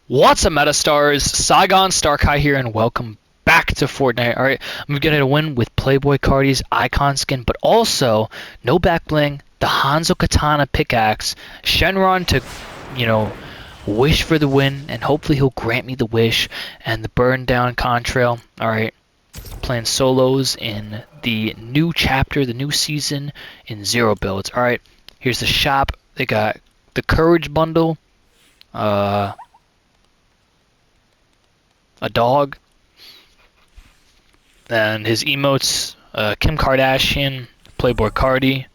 What's up, Metastars? Saigon Starkai here, and welcome back to Fortnite. Alright, I'm gonna win with Playboy Cardi's icon skin, but also no back bling, the Hanzo Katana pickaxe, Shenron to, wish for the win, and hopefully he'll grant me the wish, and the burn down contrail. Alright, playing solos in the new chapter, the new season in Zero builds. Alright, here's the shop. They got the Courage bundle, a dog, and his emotes, Kim Kardashian, Playboy Cardi.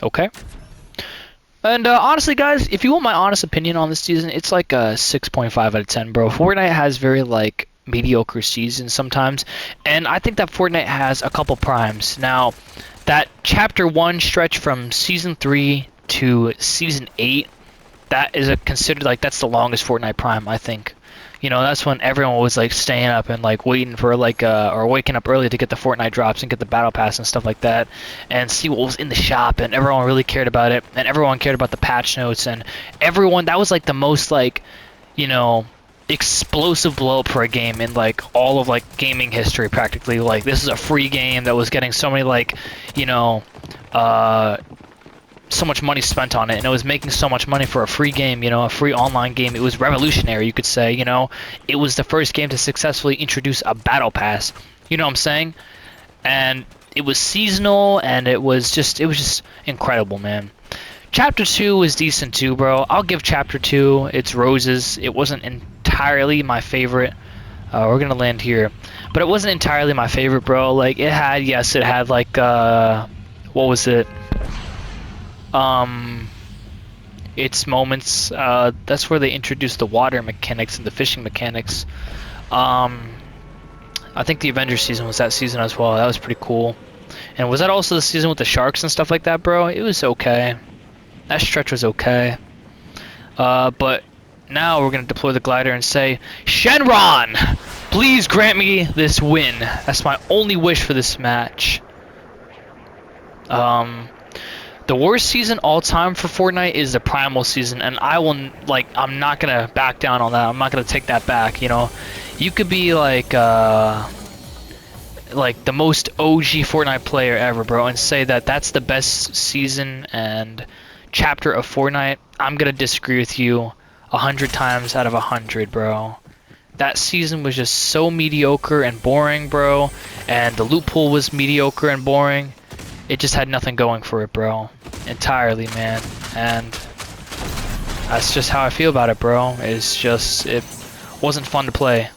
Okay. And honestly, guys, if you want my honest opinion on this season, it's like a 6.5 out of 10, bro. Fortnite has very, mediocre seasons sometimes, and I think that Fortnite has a couple primes. Now, that Chapter 1 stretch from Season 3 to Season 8, that is considered that's the longest Fortnite prime, I think. That's when everyone was staying up and waiting for or waking up early to get the Fortnite drops and get the battle pass and stuff like that, and see what was in the shop, and everyone really cared about it, and everyone cared about the patch notes, and everyone that was the most explosive blow up for a game in all of gaming history practically. This is a free game that was getting so many so much money spent on it, and it was making so much money for a free game, a free online game. It was revolutionary, you could say. It was the first game to successfully introduce a battle pass, you know what I'm saying? And it was seasonal, and it was just incredible, man. Chapter 2 was decent too, bro. I'll give Chapter 2 its roses. It wasn't entirely my favorite. We're gonna land here, but it wasn't entirely my favorite, bro. It had what was it? Its moments. That's where they introduced the water mechanics and the fishing mechanics. I think the Avengers season was that season as well. That was pretty cool. And was that also the season with the sharks and stuff like that, bro? It was okay. That stretch was okay. But now we're gonna deploy the glider and say, Shenron, please grant me this win. That's my only wish for this match. The worst season all time for Fortnite is the Primal season, and I'm not gonna back down on that. I'm not gonna take that back. You could be the most OG Fortnite player ever, bro, and say that that's the best season and chapter of Fortnite. I'm gonna disagree with you 100 times out of 100, bro. That season was just so mediocre and boring, bro, and the loot pool was mediocre and boring. It just had nothing going for it, bro. Entirely, man. And that's just how I feel about it, bro. It wasn't fun to play.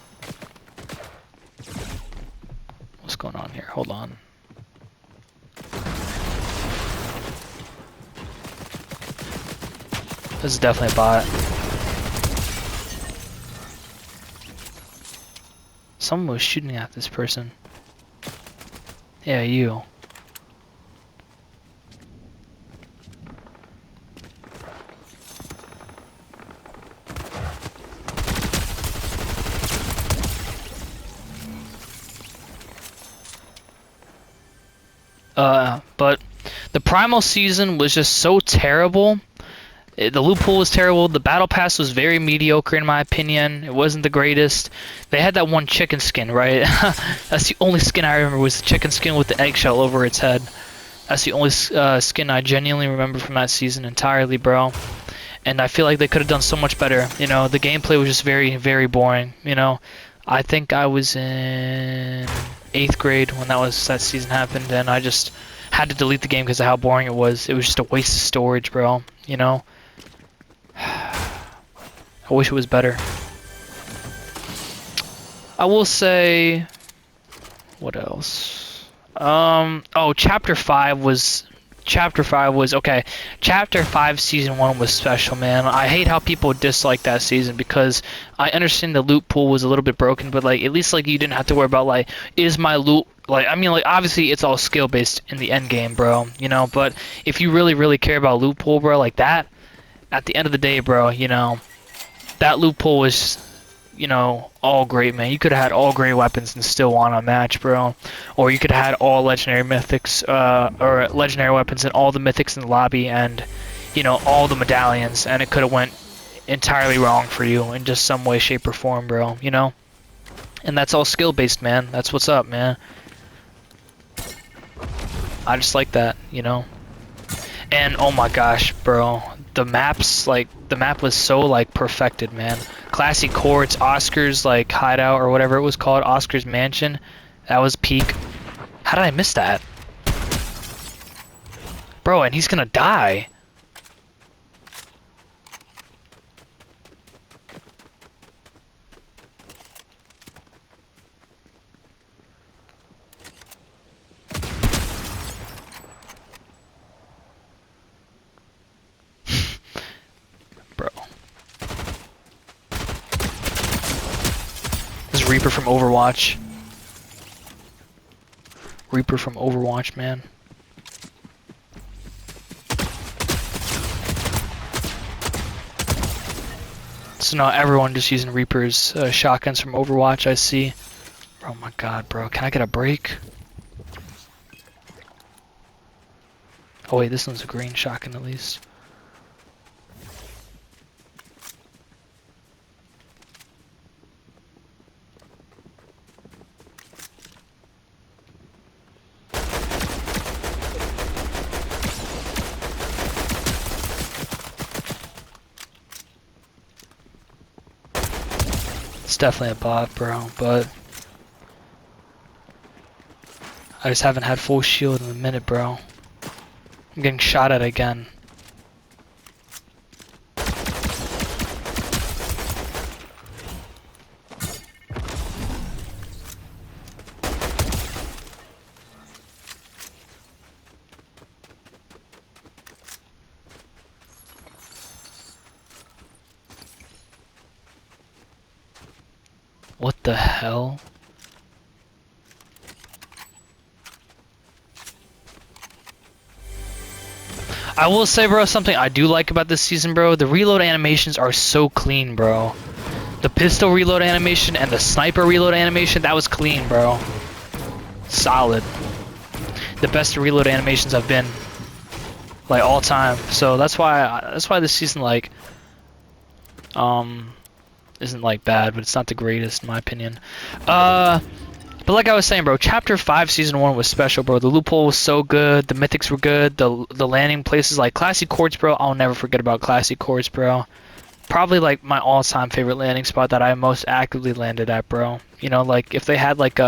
What's going on here? Hold on. This is definitely a bot. Someone was shooting at this person. Yeah, you. But the Primal season was just so terrible. The loot pool was terrible. The battle pass was very mediocre in my opinion. It wasn't the greatest. They had that one chicken skin, right? That's the only skin I remember, was the chicken skin with the eggshell over its head. That's the only skin I genuinely remember from that season entirely, bro. And I feel like they could have done so much better. The gameplay was just very, very boring. I think I was in 8th grade when that season happened, and I just had to delete the game because of how boring it was. It was just a waste of storage, bro. I wish it was better. I will say, what else? Oh, Chapter 5 was okay. Chapter 5 Season 1 was special, man. I hate how people dislike that season because I understand the loot pool was a little bit broken, but at least you didn't have to worry about is my loot obviously it's all skill based in the end game, bro. But if you really care about loot pool, bro, that, at the end of the day, bro, that loot pool was all great, man. You could have had all great weapons and still won a match, bro. Or you could have had all legendary mythics, or legendary weapons and all the mythics in the lobby, and you know, all the medallions, and it could have went entirely wrong for you in just some way, shape, or form, bro. You know, and that's all skill based, man. That's what's up, man. I just like that, you know. And oh my gosh, bro, the maps, like the map was so like perfected, man. Classy Courts, Oscar's like hideout or whatever it was called, Oscar's mansion. That was peak. How did I miss that? Bro, and he's gonna die. Bro. This is Reaper from Overwatch. Reaper from Overwatch, man. So now everyone just using Reaper's shotguns from Overwatch, I see. Oh my god, bro. Can I get a break? Oh wait, this one's a green shotgun at least. It's definitely a bot, bro, but I just haven't had full shield in a minute, bro. I'm getting shot at again. What the hell? I will say, bro, something I do like about this season, bro. The reload animations are so clean, bro. The pistol reload animation and the sniper reload animation, that was clean, bro. Solid. The best reload animations I've been, like, all time. So that's why this season, like, isn't like bad, but it's not the greatest in my opinion. But like I was saying, bro, Chapter 5 Season 1 was special, bro. The loophole was so good. The mythics were good. The landing places like Classy Courts, bro. I'll never forget about Classy Courts, bro. Probably like my all-time favorite landing spot that I most actively landed at, bro. You know, like if they had like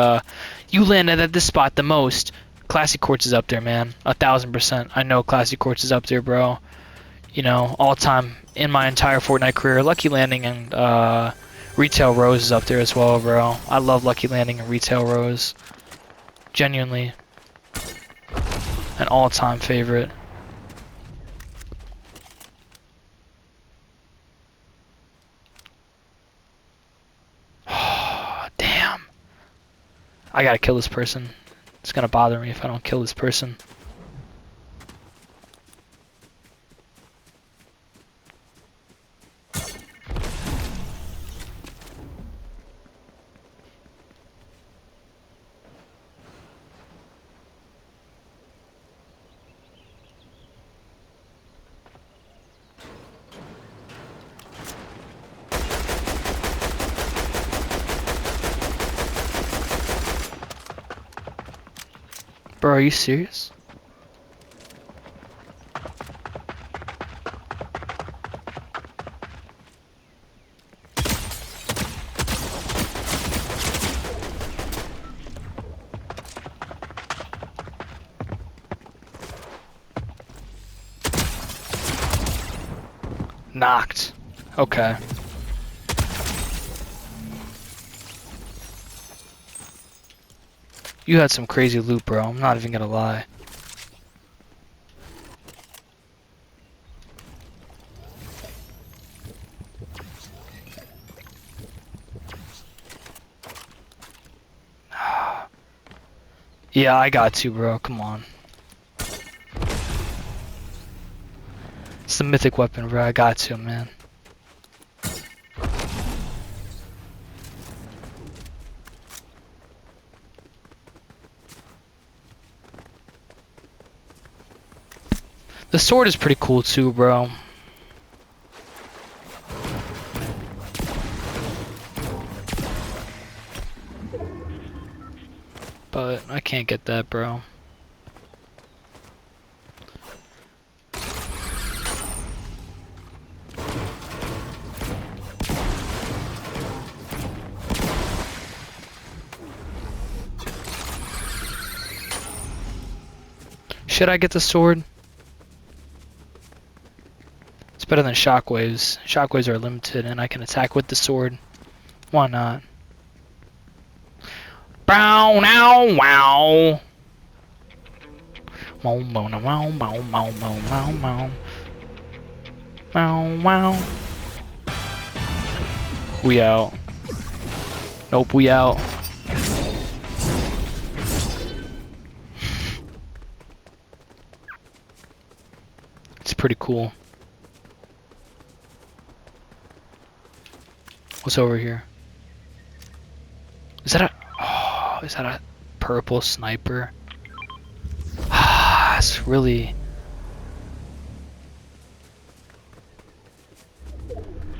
you landed at this spot the most, Classy Courts is up there, man. 1000%. I know Classy Courts is up there, bro. You know, all-time in my entire Fortnite career. Lucky Landing and Retail Rose is up there as well, bro. I love Lucky Landing and Retail Rose. Genuinely an all-time favorite. Oh, damn. I gotta kill this person. It's gonna bother me if I don't kill this person. Bro, are you serious? Knocked. Okay. You had some crazy loot, bro. I'm not even gonna lie. Yeah, I got to, bro. Come on. It's the mythic weapon, bro. I got to, man. The sword is pretty cool too, bro. But I can't get that, bro. Should I get the sword? It's better than shockwaves. Shockwaves are limited and I can attack with the sword. Why not? Bow now wow. Wow wow wow wow wow wow wow. Wow wow. We out. Nope, we out. It's pretty cool. What's over here? Is that a... Oh, is that a purple sniper? Ah, it's really...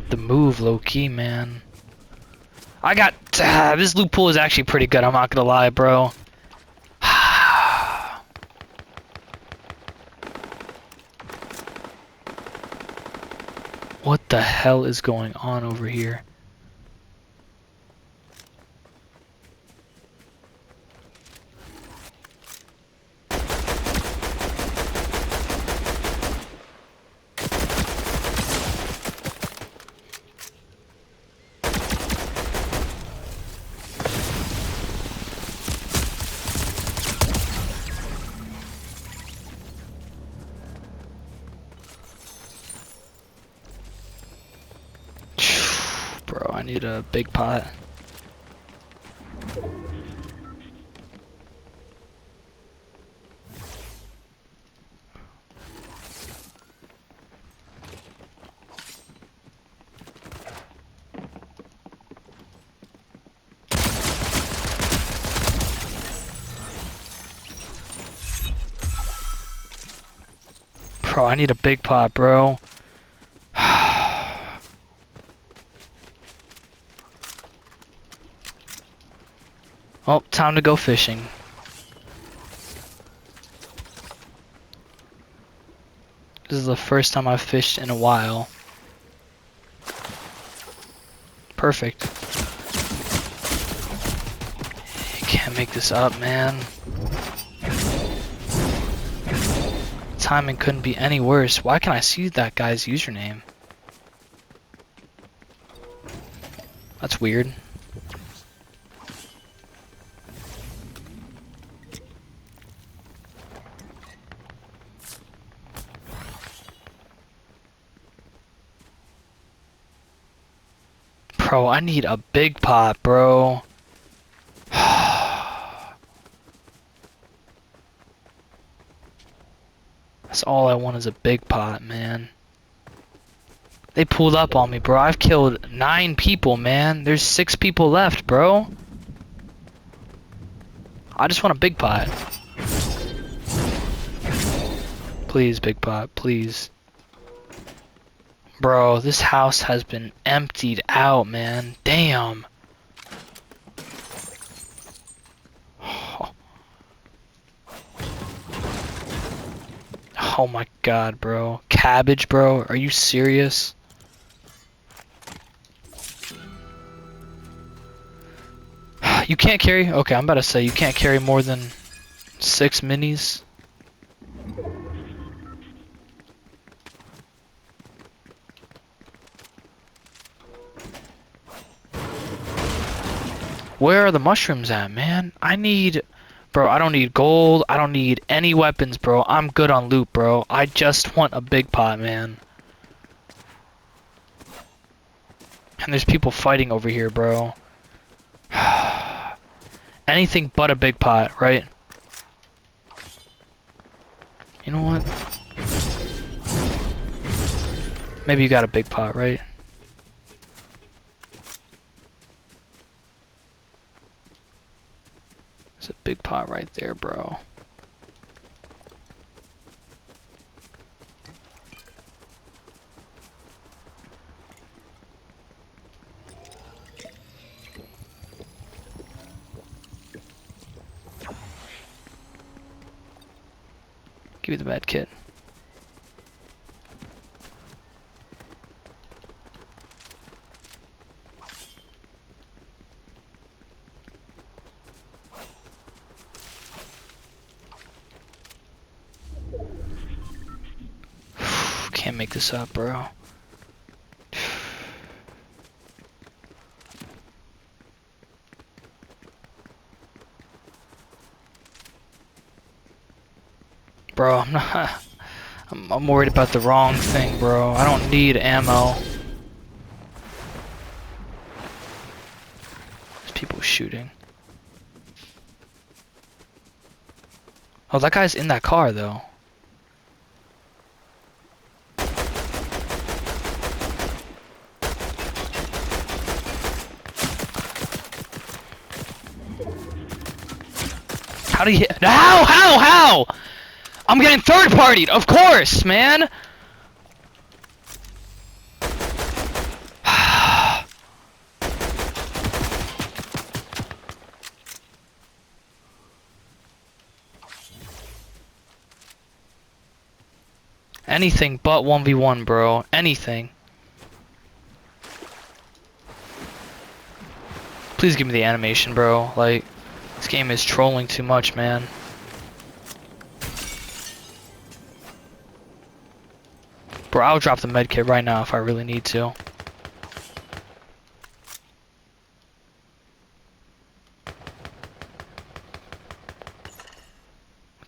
The move, low-key, man. I got... this loophole is actually pretty good, I'm not gonna lie, bro. What the hell is going on over here? Bro, I need a big pot. Bro, I need a big pot, bro. Oh, time to go fishing. This is the first time I've fished in a while. Perfect. You can't make this up, man. Timing couldn't be any worse. Why can I see that guy's username? That's weird. Bro, I need a big pot, bro. That's all I want is a big pot, man. They pulled up on me, bro. I've killed 9 people, man. There's 6 people left, bro. I just want a big pot. Please, big pot, please. Bro, this house has been emptied out, man. Damn. Oh my god, bro. Cabbage, bro. Are you serious? You can't carry? Okay, I'm about to say you can't carry more than 6 minis. Where are the mushrooms at, man? I need... Bro, I don't need gold. I don't need any weapons, bro. I'm good on loot, bro. I just want a big pot, man. And there's people fighting over here, bro. Anything but a big pot, right? You know what? Maybe you got a big pot, right? There's a big pot right there, bro. Give me the med kit. Can't make this up, bro. Bro, I'm not. I'm worried about the wrong thing, bro. I don't need ammo. There's people shooting. Oh, that guy's in that car, though. How do you hit? How? I'm getting third-partied, of course, man! Anything but 1v1, bro. Anything. Please give me the animation, bro. Like, this game is trolling too much, man. Bro, I'll drop the medkit right now if I really need to.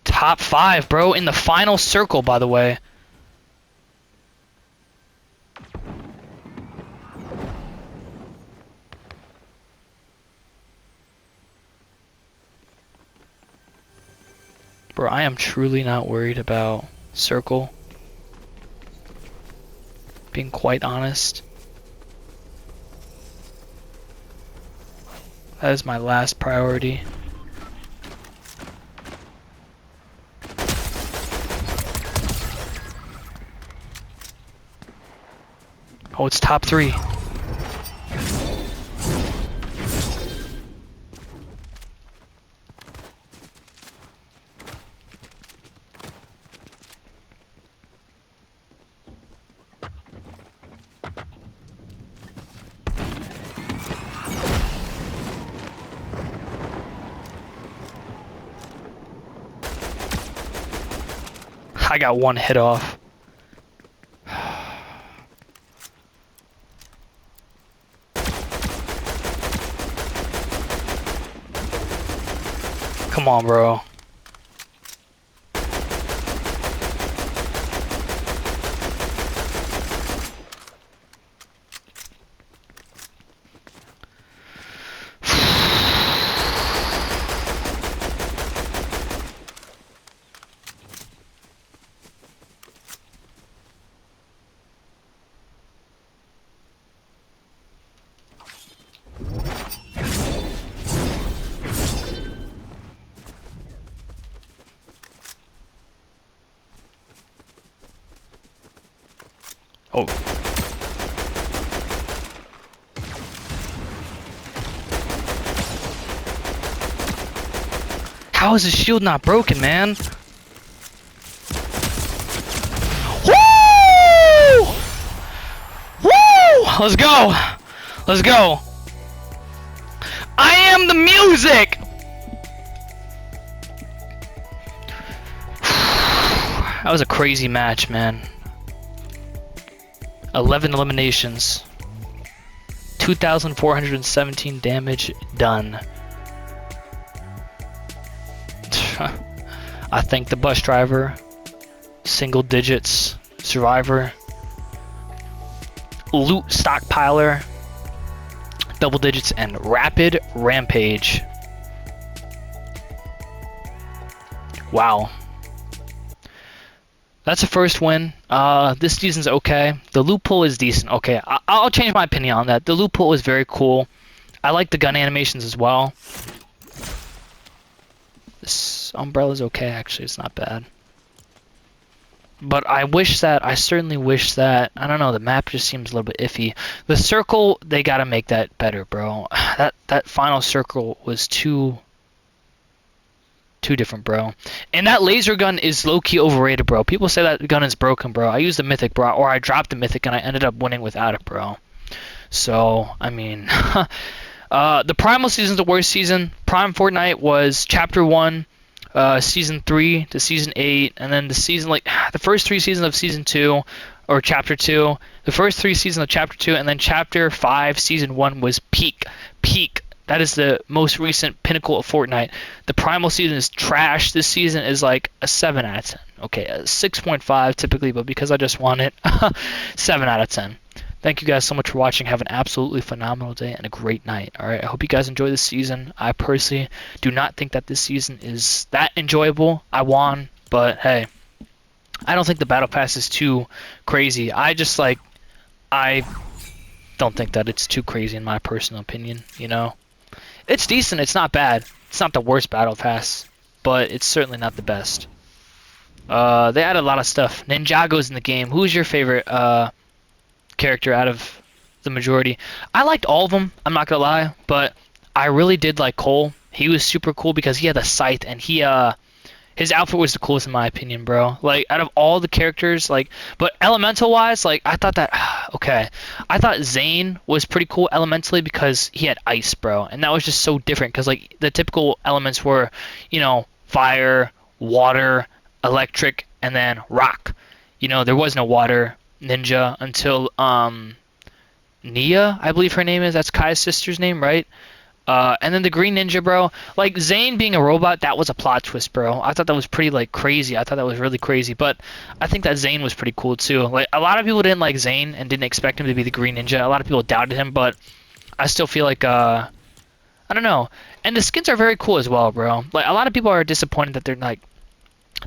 Top 5, bro, in the final circle, by the way. Bro, I am truly not worried about circle. Being quite honest. That is my last priority. Oh, it's top 3. I got one hit off. Come on, bro. Oh. How is his shield not broken, man? Woo! Woo! Let's go. Let's go. I am the music. That was a crazy match, man. 11 eliminations. 2,417 damage done. I thank the bus driver. Single digits. Survivor. Loot stockpiler. Double digits and rapid rampage. Wow. That's the first win. This season's okay. The loot pool is decent. Okay, I'll change my opinion on that. The loot pool is very cool. I like the gun animations as well. This umbrella's okay, actually. It's not bad. But I certainly wish that, I don't know, the map just seems a little bit iffy. The circle, they gotta make that better, bro. That final circle was too Too different, bro. And that laser gun is low-key overrated, bro. People say that gun is broken, bro. I used the mythic, bro, or I dropped the mythic and I ended up winning without it, bro. So, I mean, the Primal season's the worst season. Prime Fortnite was Chapter 1, Season 3 to Season 8, and then the season, like, the first 3 seasons of Season 2, or Chapter 2, the first 3 seasons of Chapter 2, and then Chapter 5, Season 1 was peak. Peak. That is the most recent pinnacle of Fortnite. The Primal season is trash. This season is like a 7 out of 10. Okay, a 6.5 typically, but because I just won it, 7 out of 10. Thank you guys so much for watching. Have an absolutely phenomenal day and a great night. All right, I hope you guys enjoy this season. I personally do not think that this season is that enjoyable. I won, but hey, I don't think the battle pass is too crazy. I don't think that it's too crazy in my personal opinion, you know? It's decent, it's not bad. It's not the worst battle pass, but it's certainly not the best. They added a lot of stuff. Ninjago's in the game. Who's your favorite character out of the majority? I liked all of them, I'm not gonna lie, but I really did like Cole. He was super cool because he had the scythe and his outfit was the coolest in my opinion, bro. Like, out of all the characters, like, but elemental-wise, like, I thought that, okay. I thought Zane was pretty cool elementally because he had ice, bro. And that was just so different because, like, the typical elements were, you know, fire, water, electric, and then rock. You know, there was no water ninja until, Nia, I believe her name is. That's Kai's sister's name, right? And then the Green Ninja, bro. Like, Zane being a robot, that was a plot twist, bro. I thought that was pretty, like, crazy. I thought that was really crazy. But I think that Zane was pretty cool, too. Like, a lot of people didn't like Zane and didn't expect him to be the Green Ninja. A lot of people doubted him, but I still feel like, I don't know. And the skins are very cool as well, bro. Like, a lot of people are disappointed that they're, like,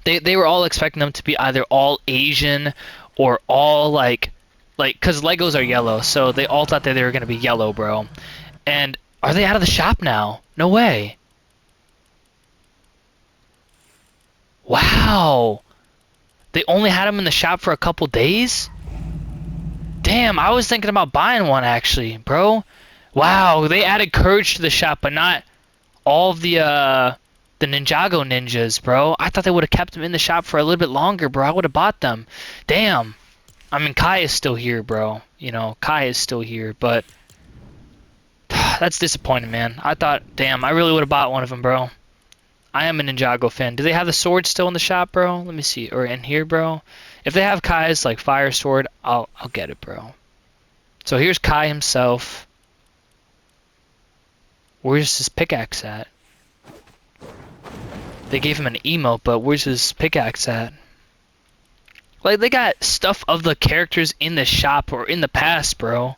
they were all expecting them to be either all Asian or all, like, because Legos are yellow, so they all thought that they were going to be yellow, bro. And are they out of the shop now? No way. Wow. They only had them in the shop for a couple days? Damn, I was thinking about buying one actually, bro. Wow, they added courage to the shop, but not all of the Ninjago ninjas, bro. I thought they would have kept them in the shop for a little bit longer, bro. I would have bought them. Damn. I mean, Kai is still here, bro. You know, Kai is still here, but that's disappointing, man. I thought, damn, I really would have bought one of them, bro. I am a Ninjago fan. Do they have the sword still in the shop, bro? Let me see. Or in here, bro. If they have Kai's, like, fire sword, I'll get it, bro. So here's Kai himself. Where's his pickaxe at? They gave him an emote, but where's his pickaxe at? Like, they got stuff of the characters in the shop or in the past, bro.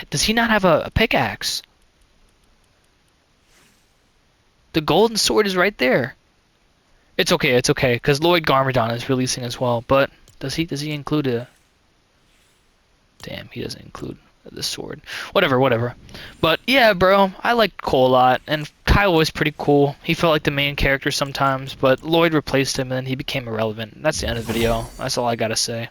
Does he not have a pickaxe? The golden sword is right there. It's okay, because Lloyd Garmadon is releasing as well. But does he include a? Damn, he doesn't include the sword. Whatever. But yeah, bro, I liked Cole a lot, and Kyle was pretty cool. He felt like the main character sometimes, but Lloyd replaced him, and then he became irrelevant. That's the end of the video. That's all I gotta say.